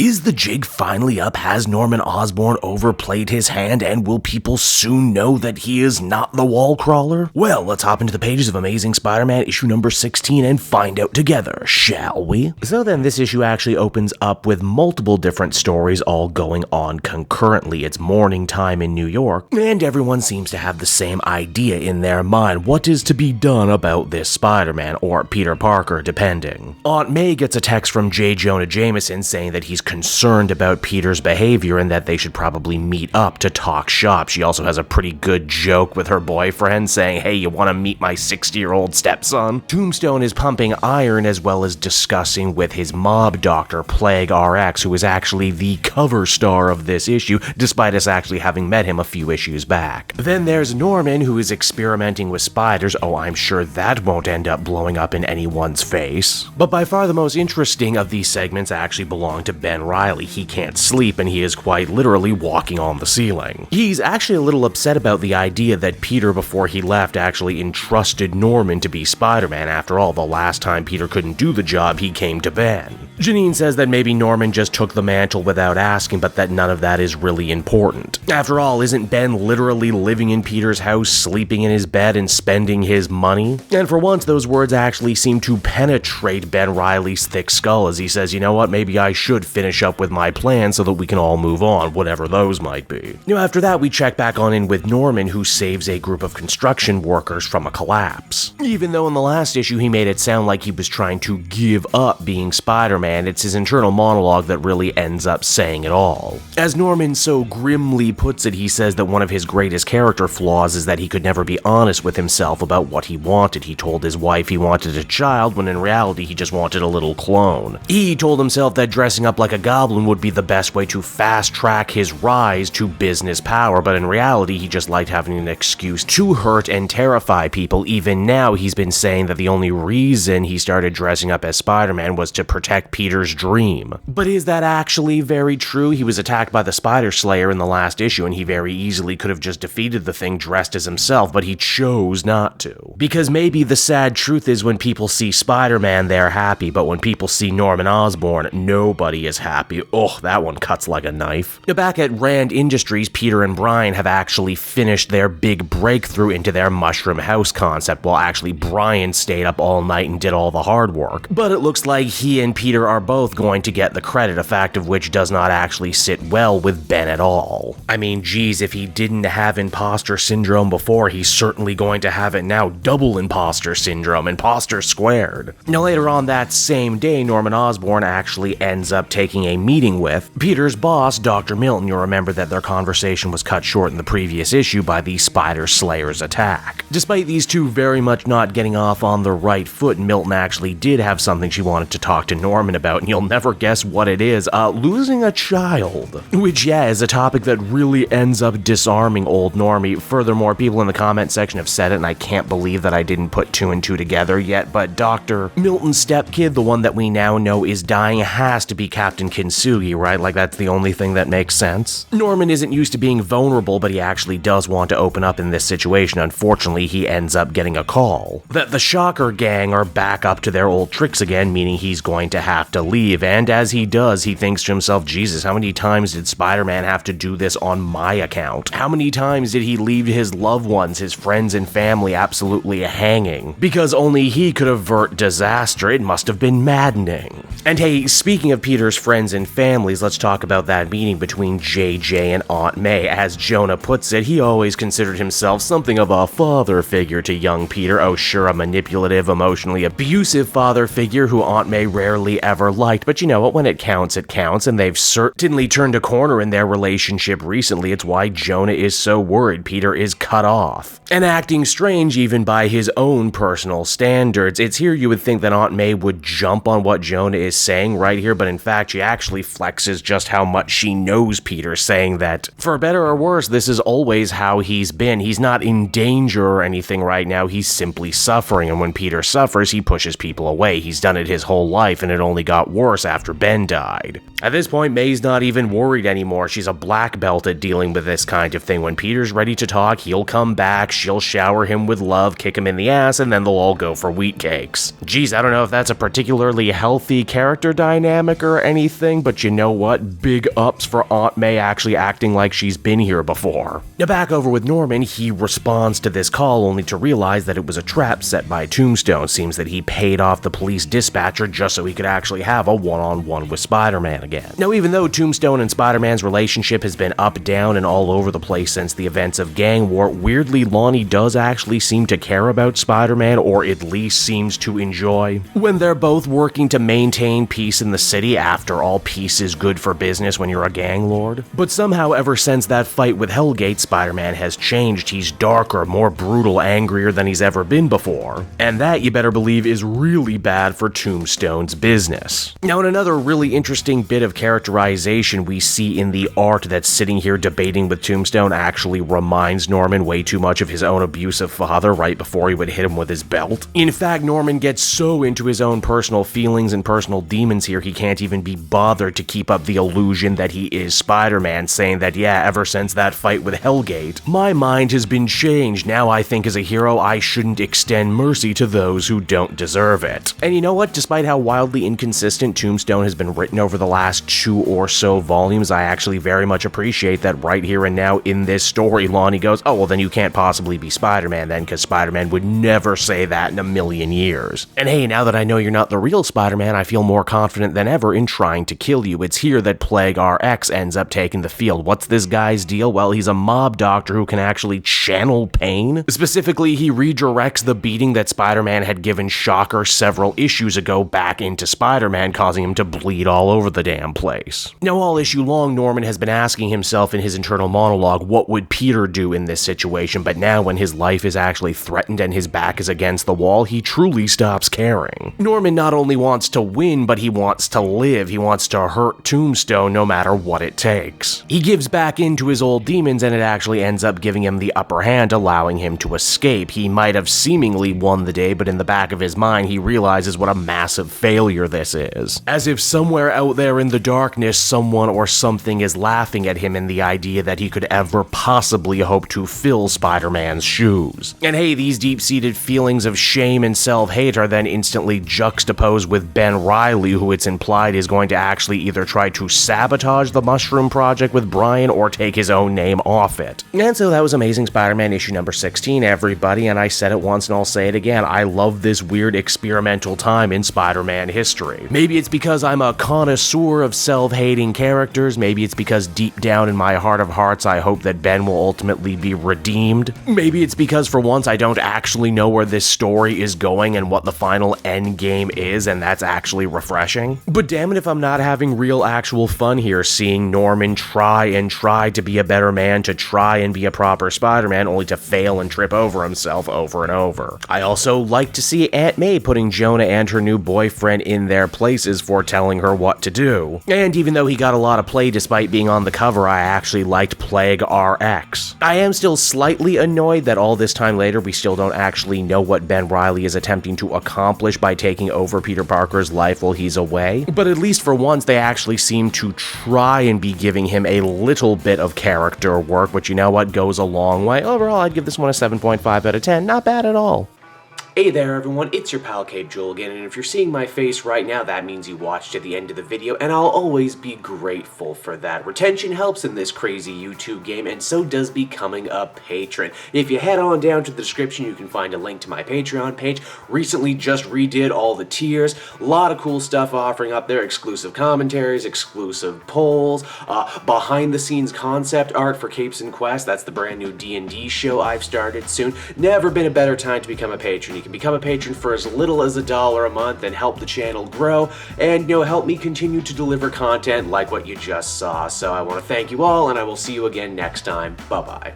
Is the jig finally up? Has Norman Osborn overplayed his hand, and will people soon know that he is not the wall crawler? Well, let's hop into the pages of Amazing Spider-Man issue number 16 and find out together, shall we? So then this issue actually opens up with multiple different stories all going on concurrently. It's morning time in New York, and everyone seems to have the same idea in their mind. What is to be done about this Spider-Man, or Peter Parker, depending? Aunt May gets a text from J. Jonah Jameson saying that he's concerned about Peter's behavior and that they should probably meet up to talk shop. She also has a pretty good joke with her boyfriend saying, hey, you want to meet my 60-year-old stepson? Tombstone is pumping iron as well as discussing with his mob doctor, Plague RX, who is actually the cover star of this issue, despite us actually having met him a few issues back. Then there's Norman, who is experimenting with spiders. Oh, I'm sure that won't end up blowing up in anyone's face. But by far the most interesting of these segments actually belong to Ben Reilly. He can't sleep and he is quite literally walking on the ceiling. He's actually a little upset about the idea that Peter, before he left, actually entrusted Norman to be Spider-Man. After all, the last time Peter couldn't do the job, he came to Ben. Janine says that maybe Norman just took the mantle without asking, but that none of that is really important. After all, isn't Ben literally living in Peter's house, sleeping in his bed, and spending his money? And for once, those words actually seem to penetrate Ben Reilly's thick skull as he says, you know what, maybe I should finish up with my plan so that we can all move on, whatever those might be. After that, we check back on in with Norman, who saves a group of construction workers from a collapse. Even though in the last issue he made it sound like he was trying to give up being Spider-Man, it's his internal monologue that really ends up saying it all. As Norman so grimly puts it, he says that one of his greatest character flaws is that he could never be honest with himself about what he wanted. He told his wife he wanted a child, when in reality he just wanted a little clone. He told himself that dressing up like a goblin would be the best way to fast-track his rise to business power, but in reality he just liked having an excuse to hurt and terrify people. Even now, he's been saying that the only reason he started dressing up as Spider-Man was to protect Peter's dream. But is that actually very true? He was attacked by the Spider-Slayer in the last issue, and he very easily could have just defeated the thing dressed as himself, but he chose not to. Because maybe the sad truth is when people see Spider-Man, they're happy, but when people see Norman Osborn, nobody is happy. Ugh, that one cuts like a knife. Back at Rand Industries, Peter and Brian have actually finished their big breakthrough into their mushroom house concept, while actually Brian stayed up all night and did all the hard work. But it looks like he and Peter are both going to get the credit, a fact of which does not actually sit well with Ben at all. I mean, geez, if he didn't have imposter syndrome before, he's certainly going to have it now. Double imposter syndrome, imposter squared. Now later on that same day, Norman Osborn actually ends up taking a meeting with Peter's boss, Dr. Milton. You'll remember that their conversation was cut short in the previous issue by the Spider-Slayer's attack. Despite these two very much not getting off on the right foot, Milton actually did have something she wanted to talk to Norman about, and you'll never guess what it is. Losing a child. Which, yeah, is a topic that really ends up disarming old Normie. Furthermore, people in the comment section have said it, and I can't believe that I didn't put two and two together yet, but Dr. Milton's stepkid, the one that we now know is dying, has to be Captain Kintsugi, right? Like, that's the only thing that makes sense. Norman isn't used to being vulnerable, but he actually does want to open up in this situation. Unfortunately, he ends up getting a call that the Shocker gang are back up to their old tricks again, meaning he's going to have to leave, and as he does, he thinks to himself, Jesus, how many times did Spider-Man have to do this on my account? How many times did he leave his loved ones, his friends and family absolutely hanging? Because only he could avert disaster. It must have been maddening. And hey, speaking of Peter's friends and families, let's talk about that meeting between JJ and Aunt May. As Jonah puts it, he always considered himself something of a father figure to young Peter. Oh sure, a manipulative, emotionally abusive father figure who Aunt May rarely ever liked, but you know what, when it counts, and they've certainly turned a corner in their relationship recently. It's why Jonah is so worried Peter is cut off, and acting strange even by his own personal standards. It's here you would think that Aunt May would jump on what Jonah is saying right here, but in fact she actually flexes just how much she knows Peter, saying that, for better or worse, this is always how he's been. He's not in danger or anything right now, he's simply suffering, and when Peter suffers, he pushes people away. He's done it his whole life, and it only got worse after Ben died. At this point, May's not even worried anymore. She's a black belt at dealing with this kind of thing. When Peter's ready to talk, he'll come back, she'll shower him with love, kick him in the ass, and then they'll all go for wheat cakes. Geez, I don't know if that's a particularly healthy character dynamic or anything anything, but you know what? Big ups for Aunt May actually acting like she's been here before. Now back over with Norman, he responds to this call only to realize that it was a trap set by Tombstone. Seems that he paid off the police dispatcher just so he could actually have a one-on-one with Spider-Man again. Now even though Tombstone and Spider-Man's relationship has been up, down, and all over the place since the events of Gang War, weirdly Lonnie does actually seem to care about Spider-Man, or at least seems to enjoy. When they're both working to maintain peace in the city, after all, peace is good for business when you're a gang lord. But somehow ever since that fight with Hellgate, Spider-Man has changed. He's darker, more brutal, angrier than he's ever been before. And that, you better believe, is really bad for Tombstone's business. Now in another really interesting bit of characterization we see in the art that's sitting here debating with Tombstone actually reminds Norman way too much of his own abusive father right before he would hit him with his belt. In fact, Norman gets so into his own personal feelings and personal demons here he can't even be bothered to keep up the illusion that he is Spider-Man, saying that yeah, ever since that fight with Hellgate, my mind has been changed. Now I think as a hero I shouldn't extend mercy to those who don't deserve it. And you know what? Despite how wildly inconsistent Tombstone has been written over the last 2 or so volumes, I actually very much appreciate that right here and now in this story, Lonnie goes, oh well then you can't possibly be Spider-Man then, because Spider-Man would never say that in a million years. And hey, now that I know you're not the real Spider-Man, I feel more confident than ever in trying to kill you. It's here that Plague RX ends up taking the field. What's this guy's deal? Well, he's a mob doctor who can actually channel pain. Specifically, he redirects the beating that Spider-Man had given Shocker several issues ago back into Spider-Man, causing him to bleed all over the damn place. Now, all issue long, Norman has been asking himself in his internal monologue, what would Peter do in this situation? But now when his life is actually threatened and his back is against the wall, he truly stops caring. Norman not only wants to win, but he wants to live. He wants to hurt Tombstone no matter what it takes. He gives back into his old demons and it actually ends up giving him the upper hand, allowing him to escape. He might have seemingly won the day, but in the back of his mind he realizes what a massive failure this is. As if somewhere out there in the darkness someone or something is laughing at him in the idea that he could ever possibly hope to fill Spider-Man's shoes. And hey, these deep-seated feelings of shame and self-hate are then instantly juxtaposed with Ben Reilly, who it's implied is going to actually either try to sabotage the Mushroom Project with Brian or take his own name off it. And so that was Amazing Spider-Man issue number 16, everybody, and I said it once and I'll say it again, I love this weird experimental time in Spider-Man history. Maybe it's because I'm a connoisseur of self-hating characters, maybe it's because deep down in my heart of hearts I hope that Ben will ultimately be redeemed. Maybe it's because for once I don't actually know where this story is going and what the final end game is, and that's actually refreshing. But damn it if I'm not having real actual fun here seeing Norman try and try to be a better man, to try and be a proper Spider-Man, only to fail and trip over himself over and over. I also like to see Aunt May putting Jonah and her new boyfriend in their places for telling her what to do. And even though he got a lot of play despite being on the cover, I actually liked Plague RX. I am still slightly annoyed that all this time later we still don't actually know what Ben Reilly is attempting to accomplish by taking over Peter Parker's life while he's away, but at least for once they actually seem to try and be giving him a little bit of character work, which you know what, goes a long way. Overall, I'd give this one a 7.5 out of 10, not bad at all. Hey there everyone, it's your pal Cape Joel again, and if you're seeing my face right now, that means you watched to the end of the video, and I'll always be grateful for that. Retention helps in this crazy YouTube game, and so does becoming a patron. If you head on down to the description, you can find a link to my Patreon page. Recently just redid all the tiers, a lot of cool stuff offering up there, exclusive commentaries, exclusive polls, behind the scenes concept art for Capes and Quest, that's the brand new D&D show I've started soon. Never been a better time to become a patron. You can become a patron for as little as $1 a month and help the channel grow and, you know, help me continue to deliver content like what you just saw. So I want to thank you all, and I will see you again next time. Bye-bye.